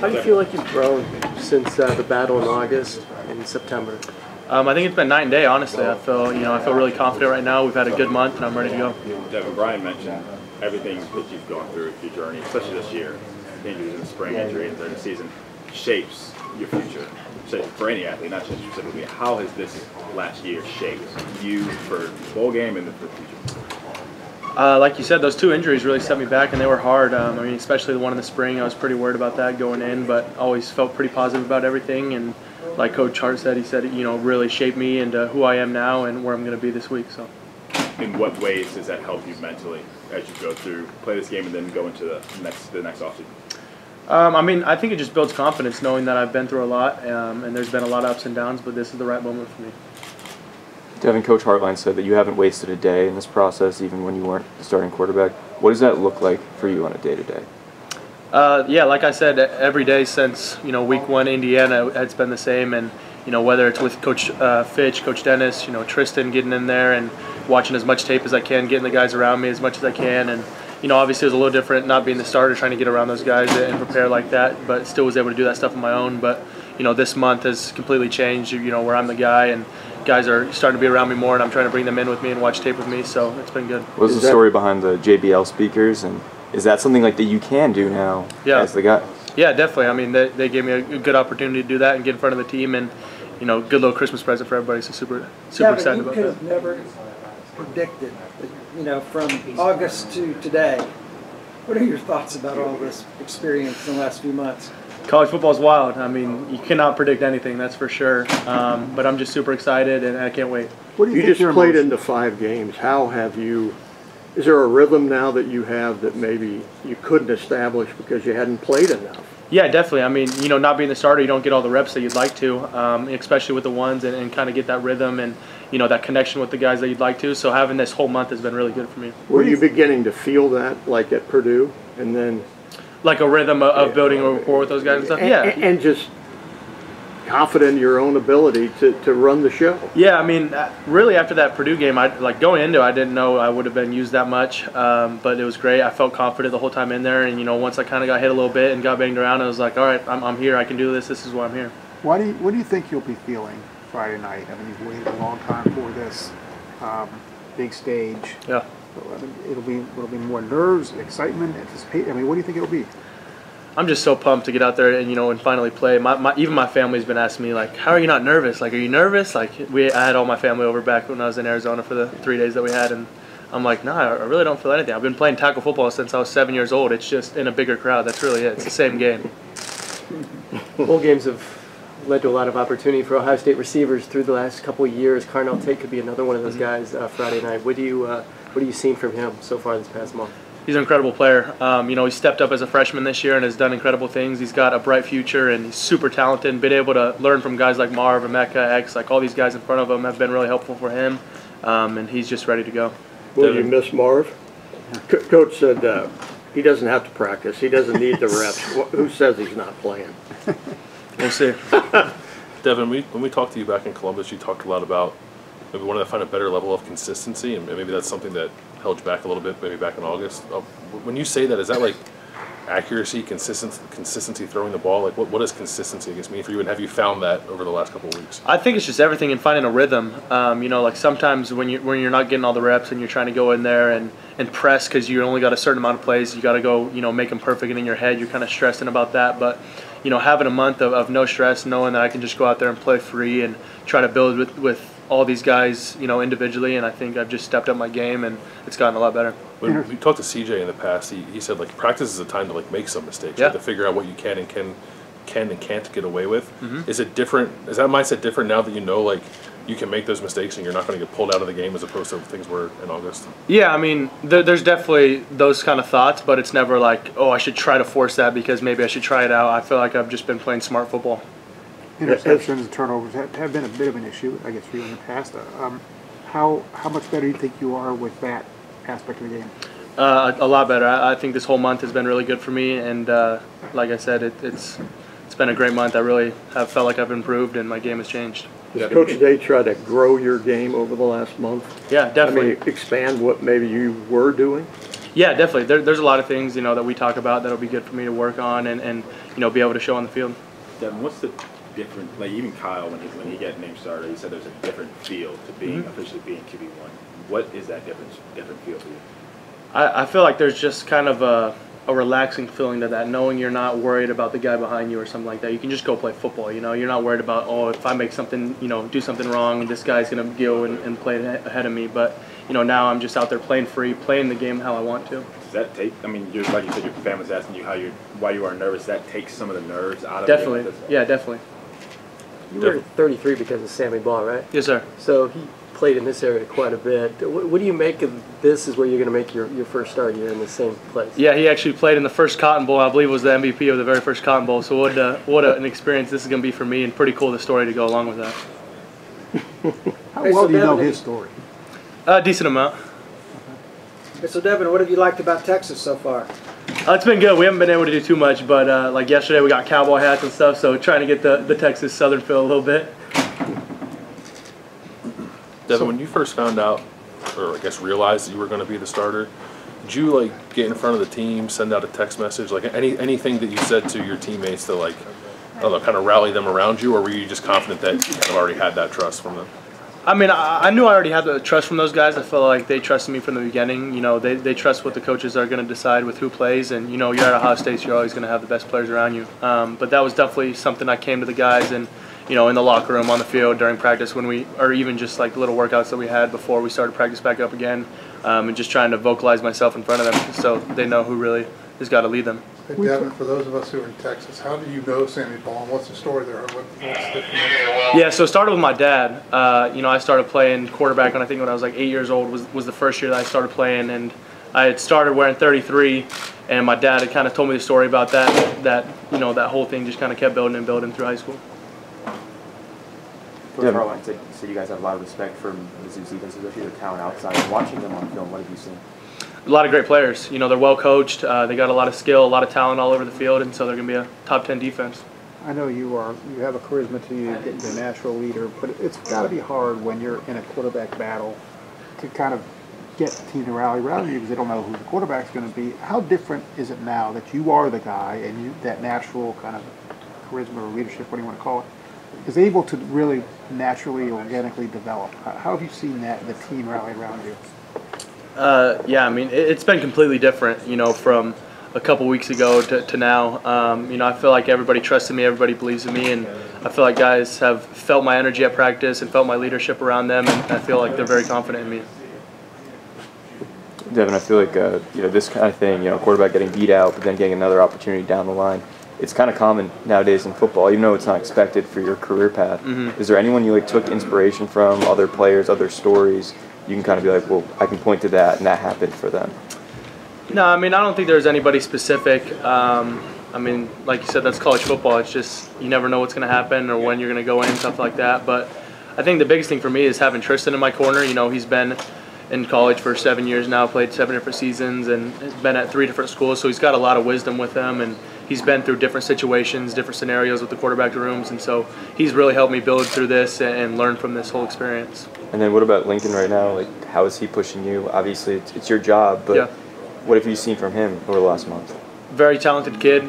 How do you feel like you've grown since the battle in August and September? I think it's been night and day, honestly. I feel really confident right now. We've had a good month, and I'm ready to go. Devin, Brian mentioned everything that you've gone through your journey, especially this year. Injuries in the spring, injury in the season, shapes your future. For any athlete, not just specifically. How has this last year shaped you for the bowl game and for the future? Like you said, those two injuries really set me back, and they were hard. I mean, especially the one in the spring. I was pretty worried about that going in, but always felt pretty positive about everything. And like Coach Hart said, he said, really shaped me into who I am now and where I'm going to be this week. So, in what ways does that help you mentally as you go through, play this game, and then go into the next offseason? I think it just builds confidence knowing that I've been through a lot, and there's been a lot of ups and downs, but this is the right moment for me. Devin, Coach Hartline said that you haven't wasted a day in this process, even when you weren't the starting quarterback. What does that look like for you on a day-to-day? Yeah, like I said, every day since week one, Indiana, it's been the same, and whether it's with Coach Fitch, Coach Dennis, Tristan getting in there and watching as much tape as I can, getting the guys around me as much as I can, and obviously it was a little different not being the starter, trying to get around those guys and prepare like that, but still was able to do that stuff on my own. But this month has completely changed. Where I'm the guy and guys are starting to be around me more, and I'm trying to bring them in with me and watch tape with me, so it's been good. What's the story behind the JBL speakers, and is that something like that you can do now as the guy? Yeah, definitely. I mean, they gave me a good opportunity to do that and get in front of the team, and good little Christmas present for everybody. So super excited about that. You could have never predicted, from August to today. What are your thoughts about all this experience in the last few months? College football is wild. I mean, you cannot predict anything, that's for sure. But I'm just super excited, and I can't wait. What do you think just played into 5 games. How have you? Is there a rhythm now that you have that maybe you couldn't establish because you hadn't played enough? Yeah, definitely. I mean, not being the starter, you don't get all the reps that you'd like to, especially with the ones, and kind of get that rhythm and that connection with the guys that you'd like to. So having this whole month has been really good for me. Were you beginning to feel that, like at Purdue, and then? Like a rhythm of building a rapport with those guys and stuff? Yeah. And just confident in your own ability to run the show. Yeah, I mean, really after that Purdue game, going into it, I didn't know I would have been used that much, but it was great. I felt confident the whole time in there, and once I kind of got hit a little bit and got banged around, I was like, all right, I'm here, I can do this, this is why I'm here. What do you think you'll be feeling Friday night? I mean, you've waited a long time for this big stage. Yeah. I mean, it'll be more nerves, excitement, anticipation. I mean, what do you think it'll be? I'm just so pumped to get out there and finally play. Even my family's been asking me, like, how are you not nervous? Like, are you nervous? Like, I had all my family over back when I was in Arizona for the 3 days that we had, and I'm like, no, I really don't feel anything. I've been playing tackle football since I was 7 years old. It's just in a bigger crowd. That's really it. It's the same game. Bowl games have led to a lot of opportunity for Ohio State receivers through the last couple of years. Carnell Tate could be another one of those guys Friday night. What are you seeing from him so far this past month? He's an incredible player. He stepped up as a freshman this year and has done incredible things. He's got a bright future, and he's super talented and been able to learn from guys like Marv, Emeka, X, like all these guys in front of him have been really helpful for him, and he's just ready to go. Will you miss Marv? Coach said he doesn't have to practice. He doesn't need the reps. Who says he's not playing? We'll see. Devin, when we talked to you back in Columbus, you talked a lot about maybe wanting to find a better level of consistency, and maybe that's something that held you back a little bit, maybe back in August. When you say that, is that like accuracy, consistency throwing the ball? Like, what does consistency, I guess, mean for you, and have you found that over the last couple of weeks? I think it's just everything and finding a rhythm. Like sometimes when you're not getting all the reps and you're trying to go in there and press because you only got a certain amount of plays, you got to go, make them perfect, and in your head you're kind of stressing about that. But having a month of no stress, knowing that I can just go out there and play free and try to build with all these guys, individually, and I think I've just stepped up my game, and it's gotten a lot better. When we talked to CJ in the past, he said like practice is a time to make some mistakes, to figure out what you can and can't get away with. Mm-hmm. Is it different? Is that mindset different now that you can make those mistakes and you're not going to get pulled out of the game as opposed to things were in August? Yeah, I mean, there's definitely those kind of thoughts, but it's never like, oh, I should try to force that because maybe I should try it out. I feel like I've just been playing smart football. Interceptions and turnovers have been a bit of an issue, I guess, for you in the past. How much better do you think you are with that aspect of the game? A lot better. I think this whole month has been really good for me, and like I said, it's been a great month. I really have felt like I've improved, and my game has changed. Does Coach Day try to grow your game over the last month? Yeah, definitely. I mean, expand what maybe you were doing? Yeah, definitely. There's a lot of things, that we talk about that'll be good for me to work on, and be able to show on the field. Devin, what's the different? Like even Kyle, when he got named starter, he said there's a different feel to being officially being QB1. What is that different feel for you? I feel like there's just kind of a relaxing feeling to that, knowing you're not worried about the guy behind you or something like that. You can just go play football, You're not worried about, oh, if I make something, do something wrong, this guy's going to go and play ahead of me. But, now I'm just out there playing free, playing the game how I want to. Does that take, I mean, like you said, your family's asking you why you are nervous. That takes some of the nerves out of it? Definitely. Yeah, definitely. You were 33 because of Sammy Ball, right? Yes, sir. So he played in this area quite a bit. What do you make of this is where you're going to make your first start here in the same place? Yeah, he actually played in the first Cotton Bowl. I believe was the MVP of the very first Cotton Bowl. So what an experience this is going to be for me, and pretty cool the story to go along with that. How well do you know his story? A decent amount. So Devin, what have you liked about Texas so far? It's been good. We haven't been able to do too much, but like yesterday we got cowboy hats and stuff, so trying to get the Texas Southern feel a little bit. Devin, when you first found out, or I guess realized that you were going to be the starter, did you like get in front of the team, send out a text message, like anything that you said to your teammates to like, I don't know, kind of rally them around you, or were you just confident that you kind of already had that trust from them? I mean, I knew I already had the trust from those guys. I felt like they trusted me from the beginning. They trust what the coaches are going to decide with who plays, and you're at Ohio State, so you're always going to have the best players around you. But that was definitely something I came to the guys and. In the locker room, on the field, during practice, or even just like the little workouts that we had before we started practice back up again, and just trying to vocalize myself in front of them so they know who really has got to lead them. Hey, Devin, for those of us who are in Texas, how do you know Sammy Ball, and what's the story there? Yeah, so it started with my dad. I started playing quarterback when I was like 8 years old was the first year that I started playing, and I had started wearing 33, and my dad had kind of told me the story about that whole thing just kind of kept building and building through high school. Coach Hartline said you guys have a lot of respect for Mizzou's defense, especially their talent outside. Watching them on film, what have you seen? A lot of great players. They're well coached. They got a lot of skill, a lot of talent all over the field, and so they're going to be a top 10 defense. I know you have a charisma to you, getting a natural leader, but it's got to be hard when you're in a quarterback battle to kind of get the team to rally around you because they don't know who the quarterback's going to be. How different is it now that you are the guy and that natural kind of charisma or leadership, what do you want to call it, is able to really naturally, organically develop? How have you seen the team rally around you? Yeah, I mean, it's been completely different, from a couple weeks ago to now. I feel like everybody trusted me, everybody believes in me, and I feel like guys have felt my energy at practice and felt my leadership around them, and I feel like they're very confident in me. Devin, I feel like this kind of thing, quarterback getting beat out, but then getting another opportunity down the line. It's kind of common nowadays in football, even though it's not expected for your career path. Mm-hmm. Is there anyone you took inspiration from, other players, other stories? You can kind of be like, well, I can point to that, and that happened for them. No, I mean, I don't think there's anybody specific. I mean, like you said, that's college football. It's just you never know what's going to happen or when you're going to go in, stuff like that. But I think the biggest thing for me is having Tristan in my corner. He's been in college for 7 years now, played 7 different seasons, and been at 3 different schools. So he's got a lot of wisdom with him, and he's been through different situations, different scenarios with the quarterback rooms, and so he's really helped me build through this and learn from this whole experience. And then what about Lincoln right now? How is he pushing you? Obviously, it's your job, but what have you seen from him over the last month? Very talented kid.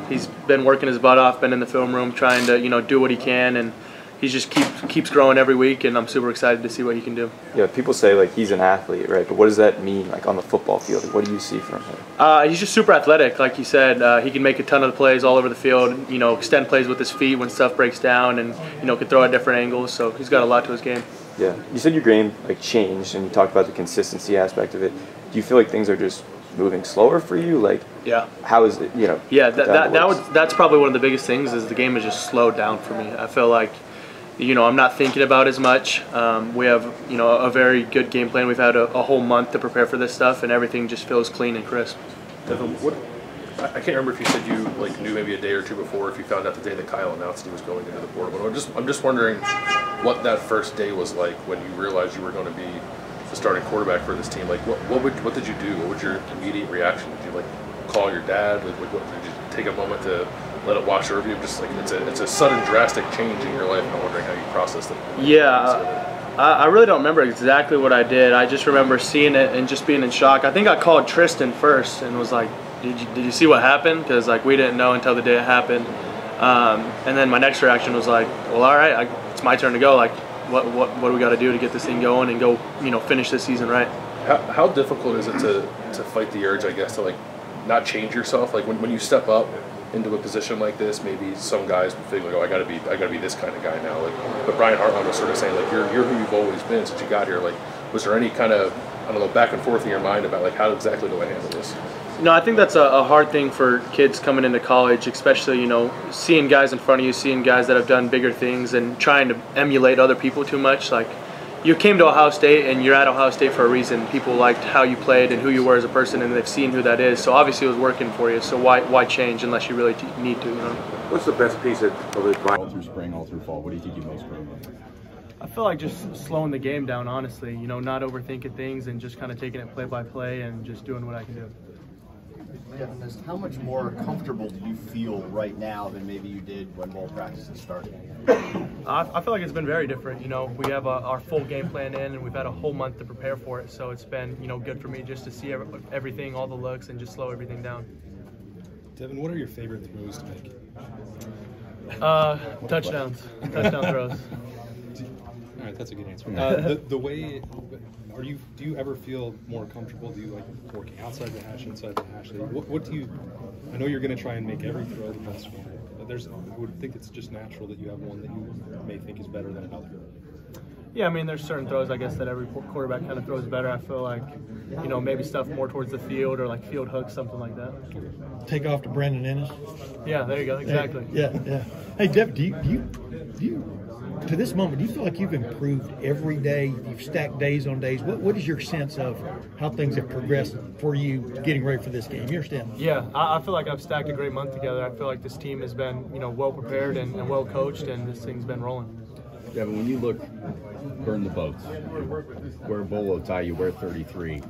He's been working his butt off, been in the film room trying to do what he can, and he just keeps growing every week, and I'm super excited to see what he can do. Yeah, people say he's an athlete, right? But what does that mean on the football field? What do you see from him? He's just super athletic, like you said. He can make a ton of the plays all over the field. Extend plays with his feet when stuff breaks down, and can throw at different angles. So he's got a lot to his game. Yeah, you said your game changed, and you talked about the consistency aspect of it. Do you feel like things are just moving slower for you? Yeah. How is it? Yeah, that's probably one of the biggest things is the game has just slowed down for me. I feel like. I'm not thinking about as much. We have, a very good game plan. We've had a whole month to prepare for this stuff, and everything just feels clean and crisp. Devin, I can't remember if you said you knew maybe a day or two before, if you found out the day that Kyle announced he was going into the portal. But I'm just wondering what that first day was like when you realized you were going to be the starting quarterback for this team. What did you do? What was your immediate reaction? Did you call your dad? Did you take a moment to let it wash over you? Just it's a sudden drastic change in your life, and I'm wondering how you processed it. Yeah, I really don't remember exactly what I did. I just remember seeing it and just being in shock. I think I called Tristan first and was like, did you see what happened? Because like we didn't know until the day it happened. And then my next reaction was like, well, all right, it's my turn to go. Like, what do we got to do to get this thing going and go, finish this season right? How difficult is it to fight the urge, I guess, to like not change yourself? Like when you step up into a position like this, maybe some guys think like, oh, I gotta be this kind of guy now. Like, but Brian Hartline was sort of saying like, you're who you've always been since you got here. Like, was there any kind of, I don't know, back and forth in your mind about like how exactly do I handle this? I think that's a hard thing for kids coming into college, especially, seeing guys in front of you, seeing guys that have done bigger things and trying to emulate other people too much. Like, you came to Ohio State and you're at Ohio State for a reason. People liked how you played and who you were as a person, and they've seen who that is. So obviously it was working for you. So why change unless you really need to, What's the best piece of advice? All through spring, all through fall, what do you think you most from? I feel like just slowing the game down, honestly. Not overthinking things and just kind of taking it play by play and just doing what I can do. Devin, how much more comfortable do you feel right now than maybe you did when bowl practices started? I feel like it's been very different. We have our full game plan in, and we've had a whole month to prepare for it. So it's been, good for me just to see everything, all the looks, and just slow everything down. Devin, what are your favorite throws to make? Touchdowns. Touchdown throws. All right, that's a good answer. The way, do you ever feel more comfortable? Do you like working outside the hash, inside the hash? What do you? I know you're going to try and make every throw the best one. But I would think it's just natural that you have one that you may think is better than another. Yeah, I mean, there's certain throws, I guess, that every quarterback kind of throws better. I feel like, maybe stuff more towards the field or like field hooks, something like that. Take off to Brandon Ennis. Yeah, there you go. Exactly. Yeah. Hey, Devin, do you to this moment, do you feel like you've improved every day? You've stacked days on days. What is your sense of how things have progressed for you getting ready for this game? You understand? Yeah, I feel like I've stacked a great month together. I feel like this team has been, well prepared and well coached, and this thing's been rolling. Devin, when you look, burn the boats, wear bolo tie, you wear 33.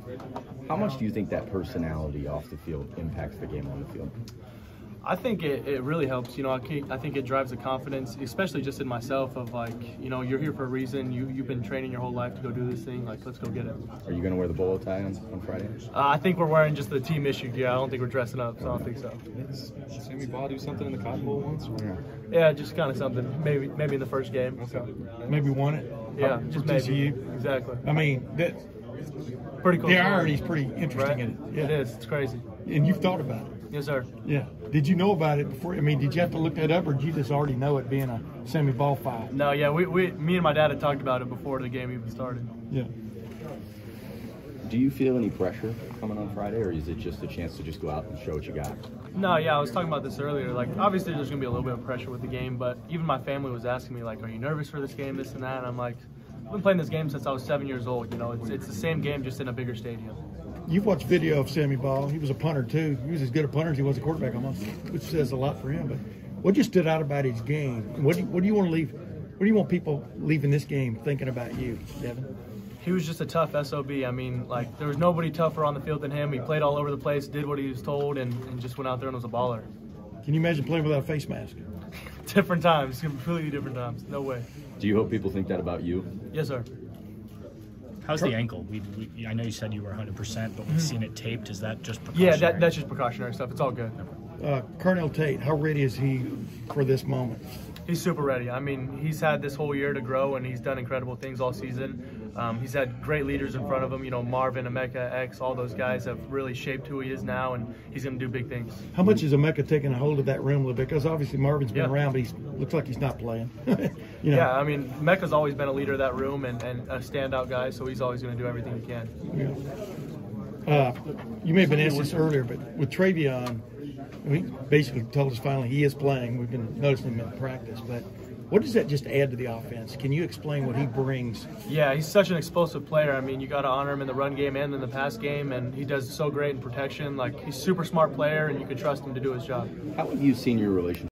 How much do you think that personality off the field impacts the game on the field? I think it really helps. I think it drives the confidence, especially just in myself, of like, you're here for a reason. You've been training your whole life to go do this thing. Like, let's go get it. Are you going to wear the bolo tie on Friday? I think we're wearing just the team issue gear. I don't think we're dressing up, so I don't think so. Did Sammy Baugh do something in the Cotton Bowl once? Yeah, just kind of something. Maybe in the first game. Okay. So. Maybe won it. Yeah, just maybe. TCU. Exactly. I mean, that pretty cool. The irony is pretty interesting. Right? In it. Yeah. It is. It's crazy. And you've thought about it. Yes, sir. Yeah. Did you know about it before? I mean, did you have to look that up, or did you just already know it being a Sammy Baugh foul? No, yeah, me and my dad had talked about it before the game even started. Yeah. Do you feel any pressure coming on Friday, or is it just a chance to just go out and show what you got? No, yeah, I was talking about this earlier. Like, obviously there's going to be a little bit of pressure with the game, but even my family was asking me, like, are you nervous for this game, this and that? And I'm like, I've been playing this game since I was 7 years old. It's the same game, just in a bigger stadium. You've watched video of Sammy Baugh. He was a punter, too. He was as good a punter as he was a quarterback almost, which says a lot for him. But what just stood out about his game? What do you want to leave? What do you want people leaving this game thinking about you, Devin? He was just a tough SOB. I mean, like, there was nobody tougher on the field than him. He played all over the place, did what he was told, and just went out there and was a baller. Can you imagine playing without a face mask? Different times, completely different times. No way. Do you hope people think that about you? Yes, sir. How's the ankle? I know you said you were 100%, but we've seen it taped. Is that just precautionary? Yeah, that's just precautionary stuff. It's all good. Colonel Tate, how ready is he for this moment? He's super ready. I mean, he's had this whole year to grow, and he's done incredible things all season. He's had great leaders in front of him. Marvin, Emeka, X, all those guys have really shaped who he is now, and he's going to do big things. How much is Emeka taking a hold of that room a little bit? Because obviously Marvin's been around, but he looks like he's not playing. Yeah, I mean, Emeka's always been a leader of that room and a standout guy, so he's always going to do everything he can. Yeah. You may have been asked this earlier, but with Travion, he basically told us finally he is playing. We've been noticing him in practice, but what does that just add to the offense? Can you explain what he brings? Yeah, he's such an explosive player. I mean, you got to honor him in the run game and in the pass game, and he does so great in protection. Like, he's a super smart player, and you can trust him to do his job. How have you seen your relationship